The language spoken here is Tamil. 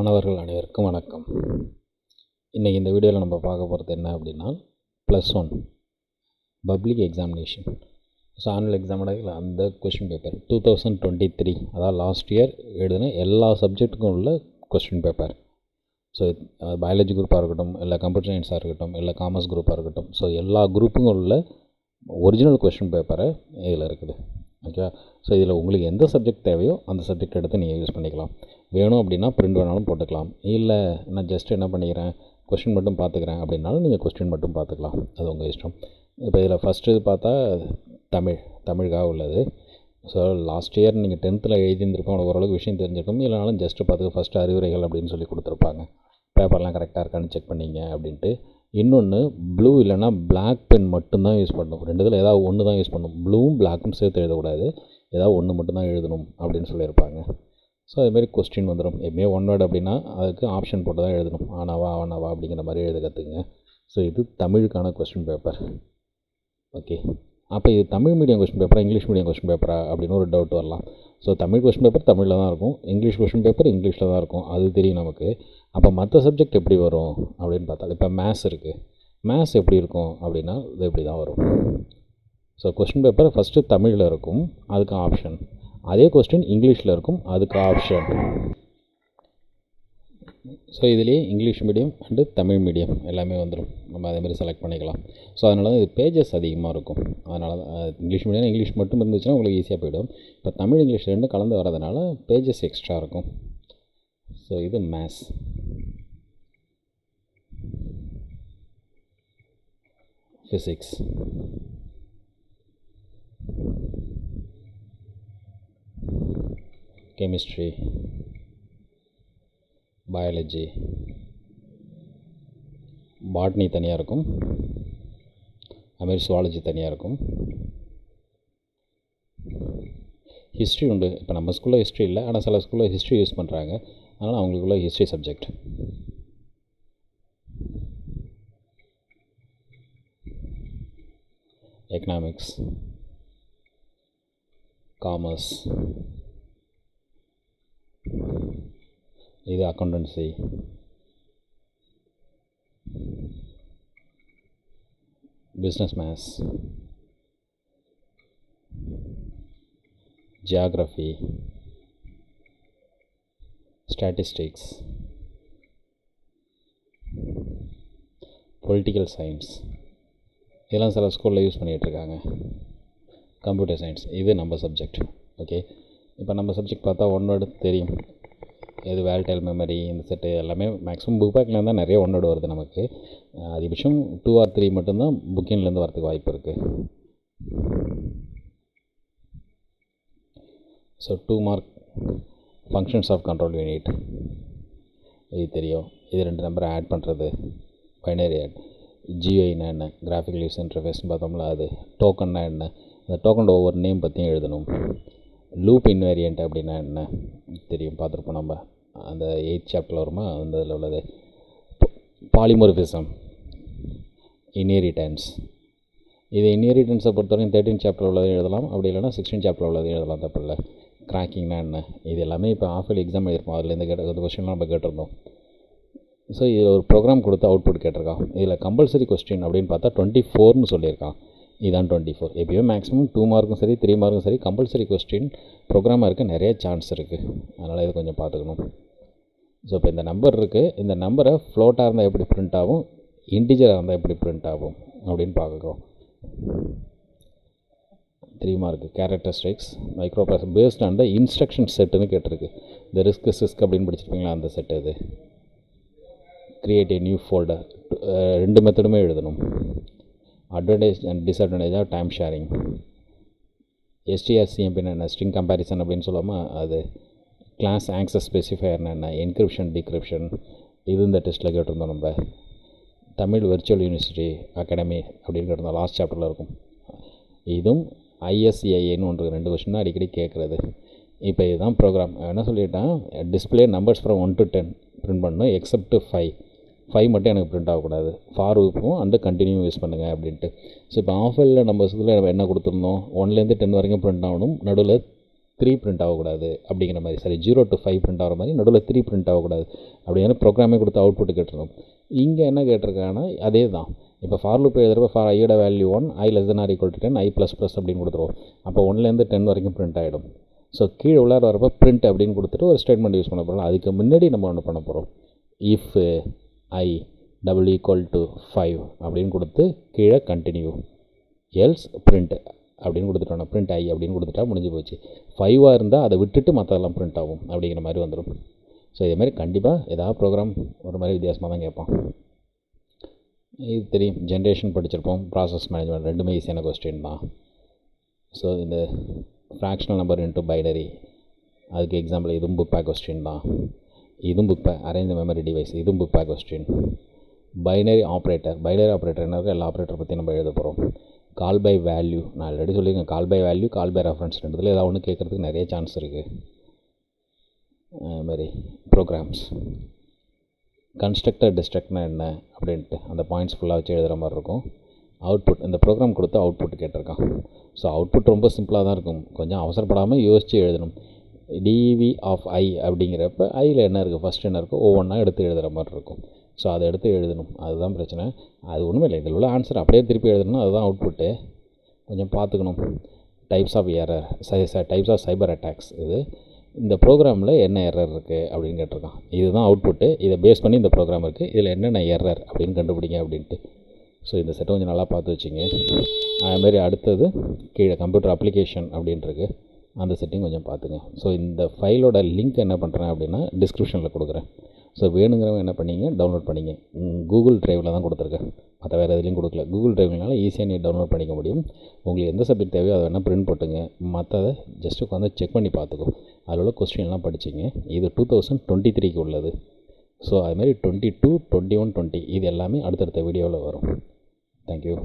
மாணவர்கள் அனைவருக்கும் வணக்கம். இன்றைக்கி இந்த வீடியோவில் நம்ம பார்க்க போகிறது என்ன அப்படின்னா, +1 பப்ளிக் எக்ஸாமினேஷன். ஸோ ஆனுவல் எக்ஸாமோட அந்த கொஸ்டின் பேப்பர் 2023, அதாவது லாஸ்ட் இயர் எழுதின எல்லா சப்ஜெக்ட்டுக்கும் உள்ள கொஸ்டின் பேப்பர். ஸோ பயாலஜி குரூப்பாக இருக்கட்டும், இல்லை கம்ப்யூட்டர் சயின்ஸாக இருக்கட்டும், இல்லை காமர்ஸ் குரூப்பாக இருக்கட்டும், ஸோ எல்லா குரூப்புக்கும் உள்ள ஒரிஜினல் கொஸ்டின் பேப்பரை இதில் இருக்குது. ஓகேவா? ஸோ இதில் உங்களுக்கு எந்த சப்ஜெக்ட் தேவையோ அந்த சப்ஜெக்ட் எடுத்து நீங்கள் யூஸ் பண்ணிக்கலாம். வேணும் அப்படின்னா பிரிண்ட் வேணாலும் போட்டுக்கலாம். இல்லை நான் ஜஸ்ட் என்ன பண்ணிக்கிறேன், கொஸ்டின் மட்டும் பார்த்துக்கிறேன் அப்படின்னாலும் நீங்கள் கொஸ்டின் மட்டும் பார்த்துக்கலாம். அது உங்கள் இஷ்டம். இப்போ இதில் ஃபஸ்ட்டு பார்த்தா தமிழுக்காக உள்ளது. ஸோ லாஸ்ட் இயர் நீங்கள் 10th எழுதியிருந்திருப்போம், ஓரளவுக்கு விஷயம் தெரிஞ்சிருக்கும். இல்லைனாலும் ஜஸ்ட்டு பார்த்துக்க ஃபஸ்ட்டு அறிவுரைகள் அப்படின்னு சொல்லி கொடுத்துருப்பாங்க. பேப்பர்லாம் கரெக்டாக இருக்கான்னு செக் பண்ணிங்க அப்படின்ட்டு. இன்னொன்று, ப்ளூ இல்லைனா பிளாக் பென் மட்டும்தான் யூஸ் பண்ணணும். ரெண்டுத்தில் ஏதாவது ஒன்று தான் யூஸ் பண்ணணும். ப்ளூவும் பிளாக்கும் சேர்த்து எழுதக்கூடாது. ஏதாவது ஒன்று மட்டும்தான் எழுதணும் அப்படின்னு சொல்லியிருப்பாங்க. ஸோ அதுமாரி கொஸ்டின் வந்துடும். எப்பவுமே ஒன் வேர்டு அப்படின்னா அதுக்கு ஆப்ஷன் போட்டு தான் எழுதணும். ஆனாவா ஆனாவா அப்படிங்கிற மாதிரி எழுத கற்றுக்குங்க. ஸோ இது தமிழுக்கான கொஸ்டின் பேப்பர். ஓகே, அப்போ இது தமிழ் மீடியம் கொஸ்டின் பேப்பரா இங்கிலீஷ் மீடியம் கொஸ்டின் பேப்பரா அப்படின்னு ஒரு டவுட் வரலாம். ஸோ தமிழ் கொஸ்டின் பேப்பர் தமிழில் தான் இருக்கும், இங்கிலீஷ் கொஸ்டின் பேப்பர் இங்கிலீஷில் தான் இருக்கும். அது தெரியும் நமக்கு. அப்போ மற்ற சப்ஜெக்ட் எப்படி வரும் அப்படின்னு பார்த்தா, இப்போ மேத்ஸ் இருக்குது. மேத்ஸ் எப்படி இருக்கும் அப்படின்னா இது இப்படி தான் வரும். ஸோ கொஸ்டின் பேப்பர் ஃபஸ்ட்டு தமிழில் இருக்கும், அதுக்கு ஆப்ஷன். அதே கொஸ்டின் இங்கிலீஷில் இருக்கும், அதுக்கு ஆப்ஷன். ஸோ இதுலேயே English medium and Tamil medium எல்லாமே வந்துடும். நம்ம அதேமாதிரி செலக்ட் பண்ணிக்கலாம். ஸோ அதனால தான் இது பேஜஸ் அதிகமாக இருக்கும். அதனால தான் இங்கிலீஷ் மீடியம் இங்கிலீஷ் மட்டும் இருந்துச்சுன்னா உங்களுக்கு ஈஸியாக போய்டும். இப்போ தமிழ் இங்கிலீஷ் ரெண்டும் கலந்து வரதுனால பேஜஸ் எக்ஸ்ட்ரா இருக்கும். ஸோ இது maths. Physics, chemistry, biology, botany தனியாக இருக்கும், அதுமாதிரி சுவாலஜி தனியாக இருக்கும். ஹிஸ்ட்ரி உண்டு. இப்போ நம்ம ஸ்கூலில் ஹிஸ்ட்ரி இல்லை, ஆனால் சில ஸ்கூலில் ஹிஸ்ட்ரி யூஸ் பண்ணுறாங்க. அதனால் அவங்களுக்குள்ள ஹிஸ்ட்ரி சப்ஜெக்ட். எக்கனாமிக்ஸ், காமர்ஸ், இது accountancy, business maths, geography, statistics, political science, இதெல்லாம் சில ஸ்கூலில் யூஸ் பண்ணிகிட்ருக்காங்க. கம்ப்யூட்டர் சயின்ஸ், இது நம்ம சப்ஜெக்ட். ஓகே, இப்போ நம்ம சப்ஜெக்ட் பார்த்தா ஒன் வேர்டு தெரியும். இது வேல்டைல் மெமரி, இந்த செட்டு எல்லாமே மேக்ஸிமம் புக் பேக்கில் இருந்தால் நிறைய ஒன் வேர்டு வருது நமக்கு. அதிகபட்சம் 2 or 3 மட்டும்தான் புக்கின்லேருந்து வரதுக்கு வாய்ப்பு இருக்குது. So 2 mark functions of control unit இது தெரியும். இது 2 நம்பரை ஆட் பண்ணுறது, பைனரி ஆட். ஜியோனா என்ன, கிராஃபிக்கல் யூஸ் இன்டர்ஃபேஸ்னு பார்த்தோம்ல அது. டோக்கன்னா என்ன, அந்த டோக்கன் ஒவ்வொரு நேம் பற்றியும் எழுதணும். லூப் இன்வேரியண்ட் அப்படின்னா என்ன தெரியும், பார்த்துருப்போம் நம்ம. அந்த 8th chapter வருமா, அந்த இதில் உள்ளது. பாலிமோர்ஃபிசம், இன்ஹெரிட்டன்ஸ். இது இன்ஹெரிட்டன்ஸை பொறுத்தவரைக்கும் 13th chapter உள்ளதையும் எழுதலாம், அப்படி இல்லைனா 16th chapter உள்ளதையும் எழுதலாம், தப்பு இல்லை. கிராக்கிங்னா என்ன, இது எல்லாமே இப்போ ஆஃபேலி எக்ஸாம் எழுதிருப்போம். அதுலேருந்து இந்த கொஸ்டின்லாம் நம்ம கேட்டிருந்தோம். ஸோ இதில் ஒரு ப்ரோக்ராம் கொடுத்து அவுட்புட் கேட்டிருக்கான். இதில் கம்பல்சரி கொஸ்டின் அப்படின்னு பார்த்தா 24ன்னு சொல்லியிருக்கான். இதுதான் 24. எப்பயுமே மேக்ஸிமம் 2 மார்க்கும் சரி 3 மார்க்கும் சரி கம்பல்சரி கொஸ்டின் ப்ரோக்ராமாக இருக்க நிறைய சான்ஸ் இருக்குது. அதனால் இது கொஞ்சம் பார்த்துக்கணும். ஸோ இப்போ இந்த நம்பர் இருக்குது, இந்த நம்பரை ஃப்ளோட்டாக இருந்தால் எப்படி பிரிண்ட் ஆகும், இன்டிஜராக இருந்தால் எப்படி பிரிண்ட் ஆகும் அப்படின்னு பார்க்குறோம். 3 mark characteristics microprocessor based on the instruction செட்டுன்னு கேட்டிருக்கு. இந்த சிஸ்க் அப்படின்னு படிச்சிருப்பீங்களா, அந்த செட்டு. இது கிரியேட் ஏ நியூ ஃபோல்டர். 2 மெத்தடுமே எழுதணும். Advantage and disadvantage of time sharing. STRCMP என்ன, ஸ்ட்ரிங் கம்பேரிசன் அப்படின்னு சொல்லாமல் அது. கிளாஸ் ஆக்சஸ் ஸ்பெசிஃபையர்னா என்ன, என்கிரிப்ஷன் டிகிரிப்ஷன், இது இந்த டெஸ்ட்டில் கேட்டிருந்தோம் நம்ம. தமிழ் வெர்ச்சுவல் யூனிவர்சிட்டி அகாடமி அப்படின்னு கேட்டிருந்தோம், லாஸ்ட் சாப்டரில் இருக்கும். இதுவும் ISCIன்னு ஒன்று 2 கொஸ்டின் தான் அடிக்கடி கேட்குறது. இப்போ இதுதான் ப்ரோக்ராம். என்ன சொல்லிட்டான், display numbers from 1 to 10 print பண்ணணும், எக்ஸப்ட் 5 மட்டும் எனக்கு பிரிண்ட் ஆகக்கூடாது. ஃபார் லூப்பும் அண்டு கண்டினியூ யூஸ் பண்ணுங்கள் அப்படின்ட்டு. ஸோ இப்போ ஆஃபரில் நம்ம இதில் என்ன கொடுத்துருந்தோம், 1லேருந்து 10 வரைக்கும் பிரிண்ட் ஆகணும், நடுவில் 3 பிரிண்ட் ஆகக்கூடாது அப்படிங்கிற மாதிரி, சரி 0 to 5 பிரிண்ட் ஆகிற மாதிரி நடுவில் 3 பிரிண்ட் ஆகக்கூடாது அப்படிங்கிற ப்ரோக்ராமே கொடுத்து அவுட்புட் கேட்டுருக்கோம். இங்கே என்ன கேட்டிருக்காங்கன்னா அதே தான். இப்போ ஃபார் லூப் எழுதுறப்ப ஃபார் ஐயோட value 1, i less than or equal to 10, i ++ அப்படின்னு கொடுத்துருவோம். அப்போ 1லேருந்து 10 வரைக்கும் பிரிண்ட் ஆகிடும். ஸோ கீழே உள்ளார வரப்போ பிரிண்ட் அப்படின்னு கொடுத்துட்டு ஒரு ஸ்டேட்மெண்ட் யூஸ் பண்ண போகிறோம். அதுக்கு முன்னாடி நம்ம ஒன்று பண்ண போகிறோம். இஃப் i == 5 அப்படின்னு கொடுத்து கீழே கண்டினியூ, எல்ஸ் பிரிண்ட் அப்படின்னு கொடுத்துட்டோம். பிரிண்ட் i அப்படின்னு கொடுத்துட்டா முடிஞ்சு போச்சு. 5ஆக இருந்தால் அதை விட்டுட்டு மற்றதெல்லாம் பிரிண்ட் ஆகும் அப்படிங்கிற மாதிரி வந்துடும். ஸோ இதேமாதிரி கண்டிப்பாக ஏதாவது ப்ரோக்ராம் ஒரு மாதிரி வித்தியாசமாக தான் கேட்பான். இது தெரியும், ஜென்ரேஷன் படிச்சிருப்போம், ப்ராசஸ் மேனேஜ்மெண்ட், ரெண்டுமே ஈஸியான கொஸ்டின் தான். ஸோ இந்த ஃப்ராக்ஷனல் நம்பர் இன்ட்டு பைனரி, அதுக்கு எக்ஸாம்பிள் இதுவும் புக் பேக் கொஸ்டின் தான். இதுவும் book back, arrange memory device, இதுவும் book back question. Binary operator என்ன இருக்குது, எல்லா ஆப்ரேட்டர் பற்றி நம்ம எழுத போகிறோம். கால் பை வேல்யூ, நான் ஆல்ரெடி சொல்லியிருக்கேன், call by value, call by reference, ரெண்டுத்தில் ஏதாவது ஒன்று கேட்குறதுக்கு நிறைய சான்ஸ் இருக்குது. அதுமாதிரி ப்ரோக்ராம்ஸ், கன்ஸ்ட்ரக்டர் டிஸ்ட்ரக்ட்னா என்ன அப்படின்ட்டு அந்த பாயிண்ட்ஸ் ஃபுல்லாக வச்சு எழுதுகிற மாதிரி இருக்கும். அவுட்புட், இந்த ப்ரோக்ராம் கொடுத்து அவுட்புட் கேட்டிருக்கான். ஸோ அவுட்புட் ரொம்ப சிம்பிளாக தான் இருக்கும், கொஞ்சம் அவசரப்படாமல் யோசித்து எழுதணும். டிவி ஆஃப் ஐ அப்படிங்கிறப்ப ஐயில் என்ன இருக்குது, ஃபஸ்ட் என்ன இருக்கோ ஒவ்வொன்றா எடுத்து எழுதுகிற மாதிரி இருக்கும். ஸோ அதை எடுத்து எழுதணும், அதுதான் பிரச்சனை. அது ஒன்றுமே இல்லை, இதில் உள்ள ஆன்சர் அப்படியே திருப்பி எழுதணும், அதுதான் அவுட்புட்டு. கொஞ்சம் பார்த்துக்கணும். Types of error, types of cyber attacks, இது இந்த ப்ரோக்ராமில் என்ன எரர் இருக்குது அப்படின்னு கேட்டிருக்கான். இதுதான் அவுட்புட்டு, இதை பேஸ் பண்ணி இந்த ப்ரோக்ராம் இருக்குது, இதில் என்னென்ன எரர் அப்படின்னு கண்டுபிடிங்க அப்படின்ட்டு. ஸோ இந்த செட்டை கொஞ்சம் நல்லா பார்த்து வச்சுங்க. அதுமாரி அடுத்தது கீழே கம்ப்யூட்டர் அப்ளிகேஷன் அப்படின்ட்டுருக்கு, அந்த செட்டிங் கொஞ்சம் பார்த்துங்க. ஸோ இந்த ஃபைலோட லிங்க் என்ன பண்ணுறேன் அப்படின்னா டிஸ்கிரிப்ஷனில் கொடுக்குறேன். ஸோ வேணுங்கிறவங்க என்ன பண்ணிங்க, டவுன்லோட் பண்ணிங்க. கூகுள் ட்ரைவில் தான் கொடுத்துருக்கேன், மற்ற வேறு எதுலேயும் கொடுக்கல. கூகுள் ட்ரைவ்னால ஈஸியாக நீ டவுன்லோட் பண்ணிக்க முடியும். உங்களுக்கு எந்த சப்ஜெக்ட் தேவையோ அதை வேணால் பிரிண்ட் போட்டுங்க, மற்றதை ஜஸ்ட்டு உட்காந்து செக் பண்ணி பார்த்துக்கோ. அதில் உள்ள கொஸ்டின்லாம் படிச்சிங்க. இது 2023க்கு உள்ளது. ஸோ அதுமாதிரி 22, 21, 20 இது எல்லாமே அடுத்தடுத்த வீடியோவில் வரும். தேங்க்யூ.